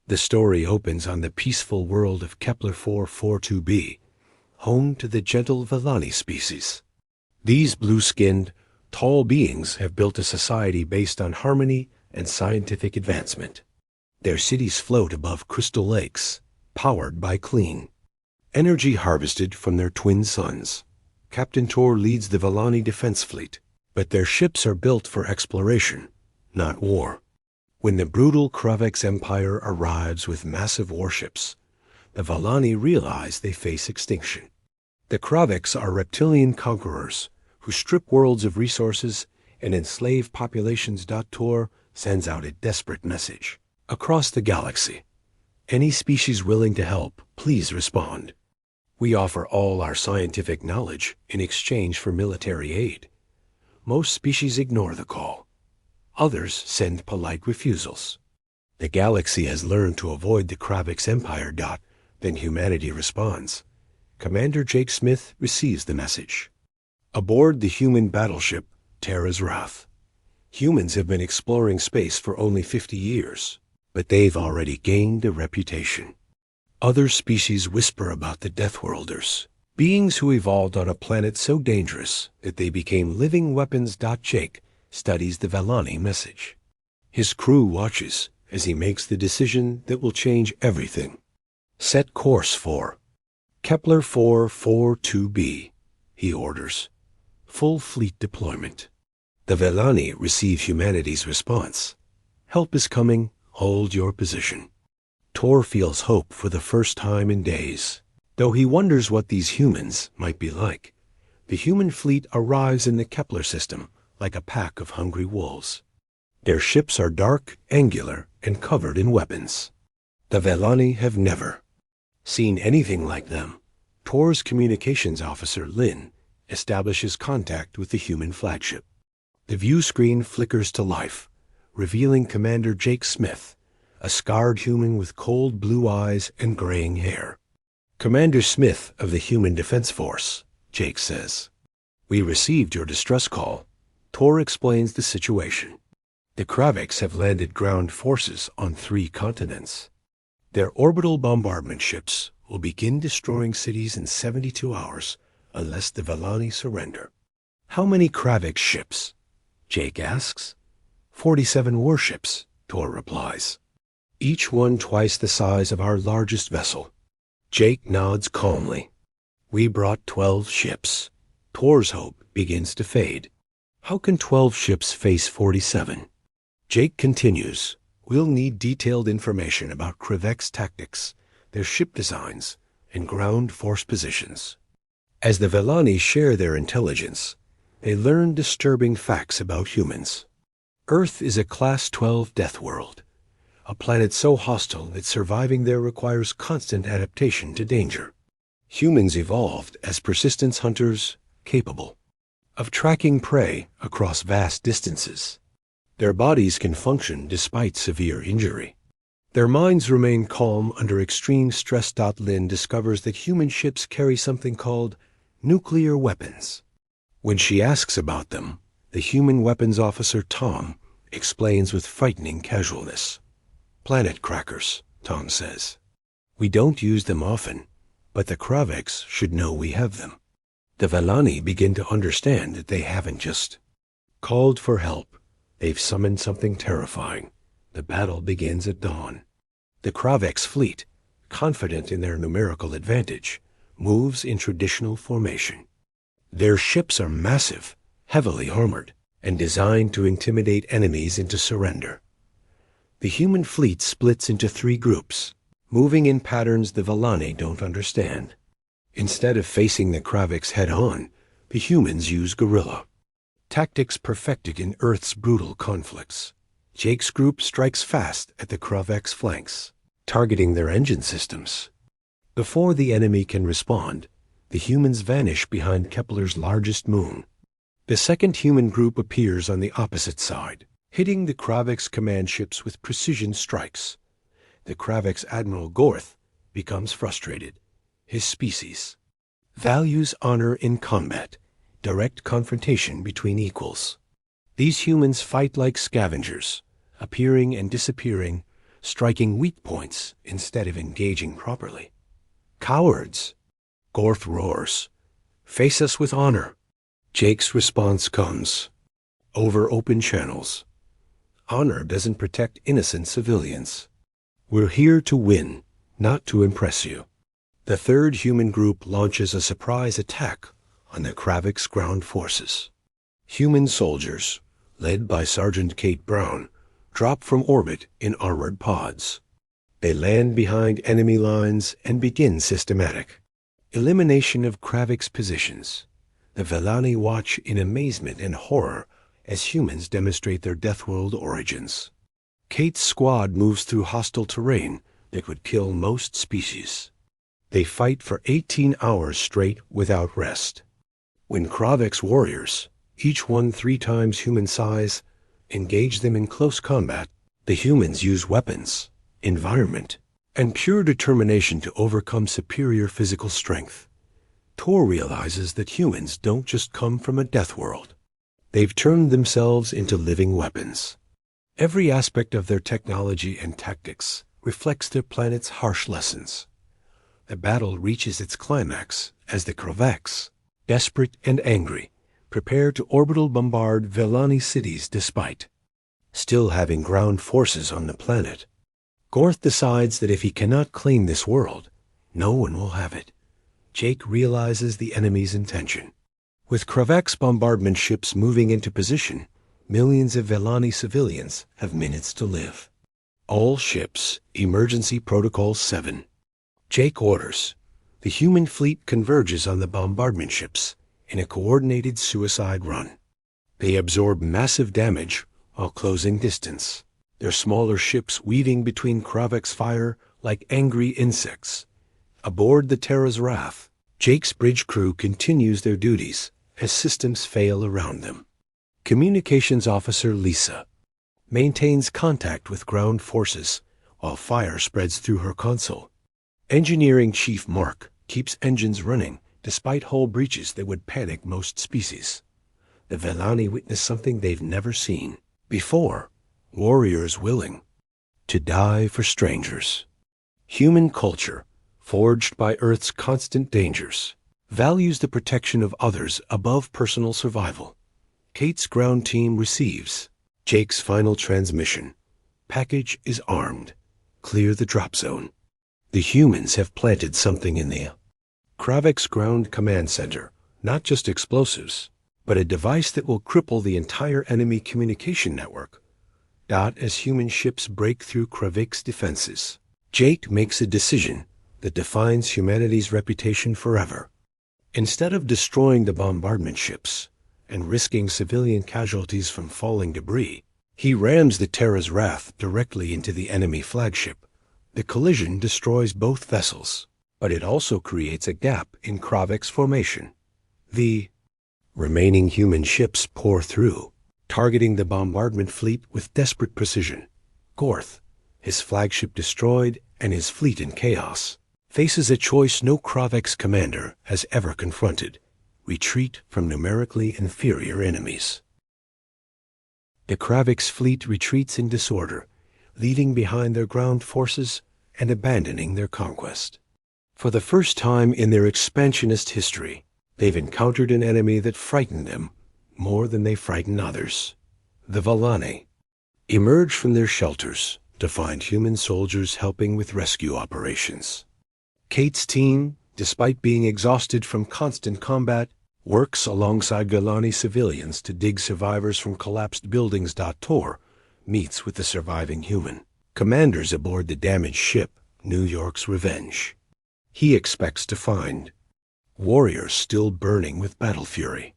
The story opens on the peaceful world of Kepler 442b, home to the gentle Vellani species. These blue-skinned, tall beings have built a society based on harmony and scientific advancement. Their cities float above crystal lakes, powered by clean energy harvested from their twin suns. Captain Tor leads the Vellani defense fleet, but their ships are built for exploration, not war. When the brutal Kravex Empire arrives with massive warships, the Vellani realize they face extinction. The Kravex are reptilian conquerors who strip worlds of resources and enslave populations. Tor sends out a desperate message across the galaxy. Any species willing to help, please respond. We offer all our scientific knowledge in exchange for military aid. Most species ignore the call. Others send polite refusals. The galaxy has learned to avoid the Kravex Empire. Then humanity responds. Commander Jake Smith receives the message. Aboard the human battleship, Terra's Wrath. Humans have been exploring space for only 50 years, but they've already gained a reputation. Other species whisper about the Deathworlders, beings who evolved on a planet so dangerous that they became living weapons. Jake studies the Vellani message. His crew watches as he makes the decision that will change everything. Set course for Kepler 442b, he orders. Full fleet deployment. The Vellani receive humanity's response. Help is coming, hold your position. Tor feels hope for the first time in days. Though he wonders what these humans might be like, the human fleet arrives in the Kepler system like a pack of hungry wolves. Their ships are dark, angular, and covered in weapons. The Vellani have never seen anything like them. Tor's communications officer, Lynn, establishes contact with the human flagship. The view screen flickers to life, revealing Commander Jake Smith, a scarred human with cold blue eyes and graying hair. Commander Smith of the Human Defense Force, Jake says. We received your distress call. Tor explains the situation. The Kravex have landed ground forces on 3 continents. Their orbital bombardment ships will begin destroying cities in 72 hours unless the Vellani surrender. How many Kravex ships? Jake asks. 47 warships, Tor replies. Each one twice the size of our largest vessel. Jake nods calmly. We brought 12 ships. Tor's hope begins to fade. How can 12 ships face 47? Jake continues. We'll need detailed information about Kravex tactics, their ship designs, and ground force positions. As the Vellani share their intelligence, they learn disturbing facts about humans. Earth is a Class 12 death world, a planet so hostile that surviving there requires constant adaptation to danger. Humans evolved as persistence hunters capable of tracking prey across vast distances. Their bodies can function despite severe injury. Their minds remain calm under extreme stress. Lynn discovers that human ships carry something called nuclear weapons. When she asks about them, the human weapons officer, Tom, explains with frightening casualness. Planet crackers, Tom says. We don't use them often, but the Kravex should know we have them. The Vellani begin to understand that they haven't just called for help. They've summoned something terrifying. The battle begins at dawn. The Kravex fleet, confident in their numerical advantage, moves in traditional formation. Their ships are massive, heavily armored, and designed to intimidate enemies into surrender. The human fleet splits into 3 groups, moving in patterns the Vellani don't understand. Instead of facing the Kravex head-on, the humans use guerrilla tactics perfected in Earth's brutal conflicts. Jake's group strikes fast at the Kravex flanks, targeting their engine systems. Before the enemy can respond, the humans vanish behind Kepler's largest moon. The second human group appears on the opposite side, hitting the Kravex command ships with precision strikes. The Kravex Admiral Gorth becomes frustrated. His species values honor in combat, direct confrontation between equals. These humans fight like scavengers, appearing and disappearing, striking weak points instead of engaging properly. Cowards! Gorth roars. Face us with honor. Jake's response comes. Over open channels. Honor doesn't protect innocent civilians. We're here to win, not to impress you. The third human group launches a surprise attack on the Kravik's ground forces. Human soldiers, led by Sergeant Kate Brown, drop from orbit in armored pods. They land behind enemy lines and begin systematic elimination of Kravik's positions. The Vellani watch in amazement and horror as humans demonstrate their Deathworld origins. Kate's squad moves through hostile terrain that would kill most species. They fight for 18 hours straight without rest. When Kravik's warriors, each one 3 times human size, engage them in close combat, the humans use weapons, environment, and pure determination to overcome superior physical strength. Tor realizes that humans don't just come from a death world. They've turned themselves into living weapons. Every aspect of their technology and tactics reflects their planet's harsh lessons. The battle reaches its climax as the Kraveks, desperate and angry, prepare to orbital bombard Vellani cities despite still having ground forces on the planet. Gorth decides that if he cannot claim this world, no one will have it. Jake realizes the enemy's intention. With Kravek's bombardment ships moving into position, millions of Vellani civilians have minutes to live. All ships, Emergency Protocol 7. Jake orders. The human fleet converges on the bombardment ships in a coordinated suicide run. They absorb massive damage while closing distance, their smaller ships weaving between Kravek's fire like angry insects. Aboard the Terra's Wrath, Jake's bridge crew continues their duties as systems fail around them. Communications Officer Lisa maintains contact with ground forces while fire spreads through her console. Engineering Chief Mark keeps engines running despite hull breaches that would panic most species. The Vellani witness something they've never seen before. Warriors willing to die for strangers. Human culture, forged by Earth's constant dangers, values the protection of others above personal survival. Kate's ground team receives Jake's final transmission. Package is armed. Clear the drop zone. The humans have planted something in the Kravik's ground command center, not just explosives, but a device that will cripple the entire enemy communication network. As human ships break through Kravik's defenses, Jake makes a decision that defines humanity's reputation forever. Instead of destroying the bombardment ships and risking civilian casualties from falling debris, he rams the Terra's Wrath directly into the enemy flagship. The collision destroys both vessels, but it also creates a gap in Kravik's formation. The remaining human ships pour through, targeting the bombardment fleet with desperate precision. Gorth, his flagship destroyed and his fleet in chaos, faces a choice no Kravik's commander has ever confronted: retreat from numerically inferior enemies. The Kravik's fleet retreats in disorder, leaving behind their ground forces and abandoning their conquest. For the first time in their expansionist history, they've encountered an enemy that frightened them more than they frighten others. The Vellani emerge from their shelters to find human soldiers helping with rescue operations. Kate's team, despite being exhausted from constant combat, works alongside Vellani civilians to dig survivors from collapsed buildings. Tor meets with the surviving human commanders aboard the damaged ship, New York's Revenge. He expects to find warriors still burning with battle fury.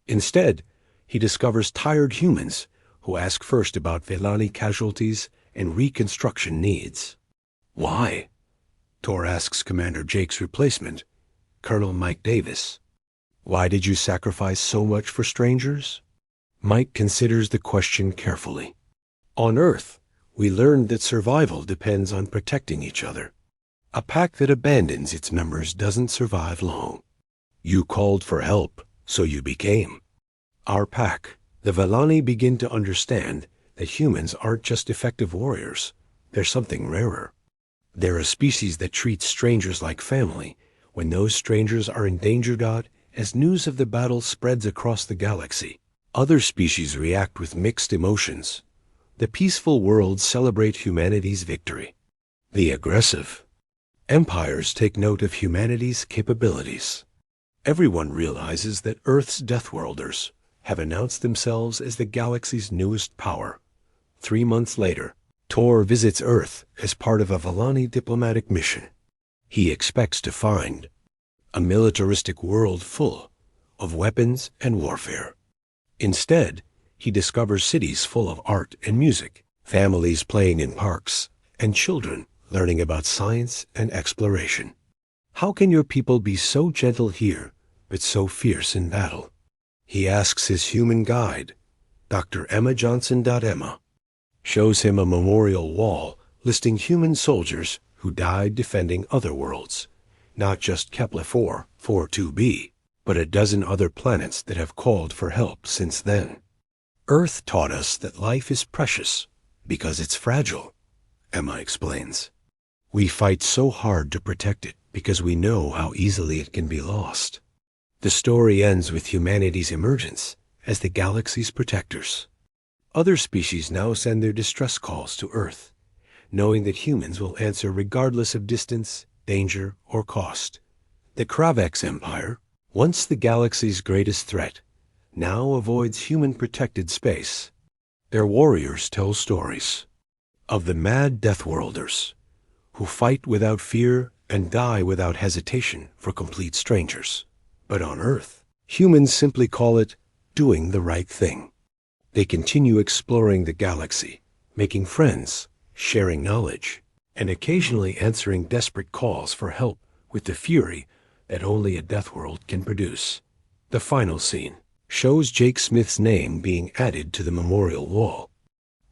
Instead, he discovers tired humans who ask first about Vellani casualties and reconstruction needs. Why? Tor asks Commander Jake's replacement, Colonel Mike Davis. Why did you sacrifice so much for strangers? Mike considers the question carefully. On Earth, we learned that survival depends on protecting each other. A pack that abandons its members doesn't survive long. You called for help, so you became our pack. The Vellani begin to understand that humans aren't just effective warriors, There's something rarer. They're a species that treats strangers like family when those strangers are endangered out as news of the battle spreads across the galaxy. Other species react with mixed emotions. The peaceful worlds celebrate humanity's victory. The aggressive empires take note of humanity's capabilities. Everyone realizes that Earth's Deathworlders have announced themselves as the galaxy's newest power. 3 months later, Tor visits Earth as part of a Valani diplomatic mission. He expects to find a militaristic world full of weapons and warfare. Instead, he discovers cities full of art and music, families playing in parks, and children learning about science and exploration. How can your people be so gentle here, but so fierce in battle? He asks his human guide, Dr. Emma Johnson. Emma shows him a memorial wall listing human soldiers who died defending other worlds, not just Kepler-4, 42b, but a dozen other planets that have called for help since then. Earth taught us that life is precious because it's fragile, Emma explains. We fight so hard to protect it because we know how easily it can be lost. The story ends with humanity's emergence as the galaxy's protectors. Other species now send their distress calls to Earth, knowing that humans will answer regardless of distance, danger, or cost. The Kravex Empire, once the galaxy's greatest threat, now avoids human-protected space. Their warriors tell stories of the mad Deathworlders, who fight without fear and die without hesitation for complete strangers. But on Earth, humans simply call it doing the right thing. They continue exploring the galaxy, making friends, sharing knowledge, and occasionally answering desperate calls for help with the fury that only a Deathworld can produce. The final scene shows Jake Smith's name being added to the memorial wall,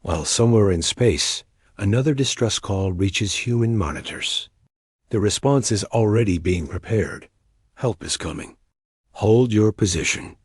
while somewhere in space, another distress call reaches human monitors. The response is already being prepared. Help is coming. Hold your position.